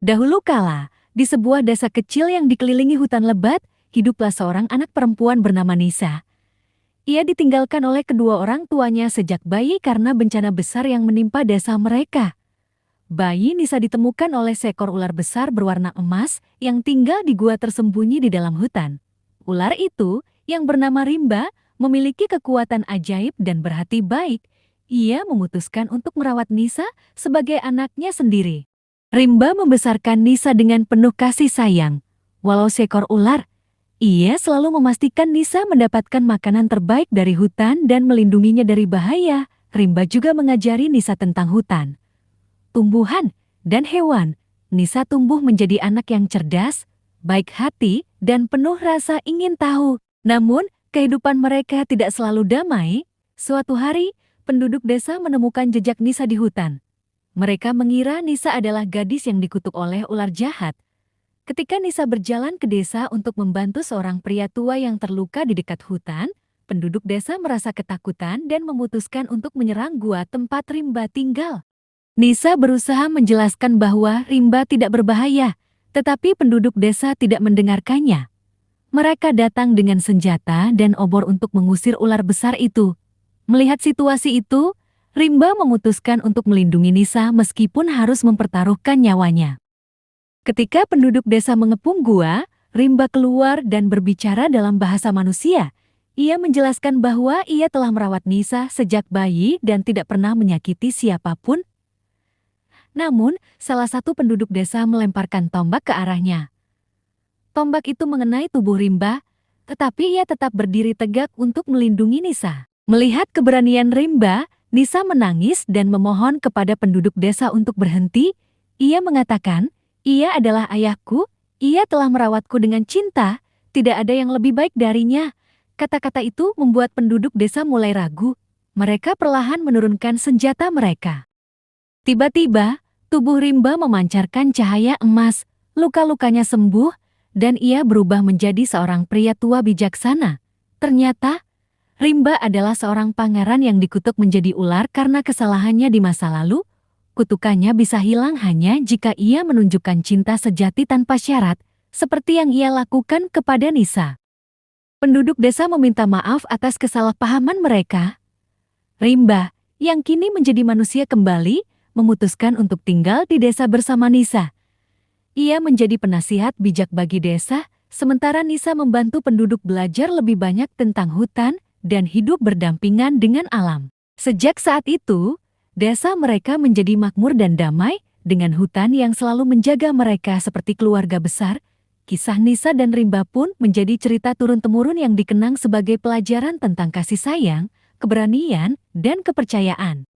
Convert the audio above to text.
Dahulu kala, di sebuah desa kecil yang dikelilingi hutan lebat, hiduplah seorang anak perempuan bernama Nisa. Ia ditinggalkan oleh kedua orang tuanya sejak bayi karena bencana besar yang menimpa desa mereka. Bayi Nisa ditemukan oleh seekor ular besar berwarna emas yang tinggal di gua tersembunyi di dalam hutan. Ular itu, yang bernama Rimba, memiliki kekuatan ajaib dan berhati baik. Ia memutuskan untuk merawat Nisa sebagai anaknya sendiri. Rimba membesarkan Nisa dengan penuh kasih sayang. Walau seekor ular, ia selalu memastikan Nisa mendapatkan makanan terbaik dari hutan dan melindunginya dari bahaya. Rimba juga mengajari Nisa tentang hutan, tumbuhan, dan hewan. Nisa tumbuh menjadi anak yang cerdas, baik hati, dan penuh rasa ingin tahu. Namun, kehidupan mereka tidak selalu damai. Suatu hari, penduduk desa menemukan jejak Nisa di hutan. Mereka mengira Nisa adalah gadis yang dikutuk oleh ular jahat. Ketika Nisa berjalan ke desa untuk membantu seorang pria tua yang terluka di dekat hutan, penduduk desa merasa ketakutan dan memutuskan untuk menyerang gua tempat Rimba tinggal. Nisa berusaha menjelaskan bahwa Rimba tidak berbahaya, tetapi penduduk desa tidak mendengarkannya. Mereka datang dengan senjata dan obor untuk mengusir ular besar itu. Melihat situasi itu, Rimba memutuskan untuk melindungi Nisa meskipun harus mempertaruhkan nyawanya. Ketika penduduk desa mengepung gua, Rimba keluar dan berbicara dalam bahasa manusia. Ia menjelaskan bahwa ia telah merawat Nisa sejak bayi dan tidak pernah menyakiti siapapun. Namun, salah satu penduduk desa melemparkan tombak ke arahnya. Tombak itu mengenai tubuh Rimba, tetapi ia tetap berdiri tegak untuk melindungi Nisa. Melihat keberanian Rimba, Nisa menangis dan memohon kepada penduduk desa untuk berhenti. Ia mengatakan, "Ia adalah ayahku, ia telah merawatku dengan cinta, tidak ada yang lebih baik darinya." Kata-kata itu membuat penduduk desa mulai ragu. Mereka perlahan menurunkan senjata mereka. Tiba-tiba, tubuh Rimba memancarkan cahaya emas, luka-lukanya sembuh, dan ia berubah menjadi seorang pria tua bijaksana. Ternyata, Rimba adalah seorang pangeran yang dikutuk menjadi ular karena kesalahannya di masa lalu. Kutukannya bisa hilang hanya jika ia menunjukkan cinta sejati tanpa syarat, seperti yang ia lakukan kepada Nisa. Penduduk desa meminta maaf atas kesalahpahaman mereka. Rimba, yang kini menjadi manusia kembali, memutuskan untuk tinggal di desa bersama Nisa. Ia menjadi penasihat bijak bagi desa, sementara Nisa membantu penduduk belajar lebih banyak tentang hutan dan hidup berdampingan dengan alam. Sejak saat itu, desa mereka menjadi makmur dan damai, dengan hutan yang selalu menjaga mereka seperti keluarga besar. Kisah Nisa dan Rimba pun menjadi cerita turun-temurun yang dikenang sebagai pelajaran tentang kasih sayang, keberanian, dan kepercayaan.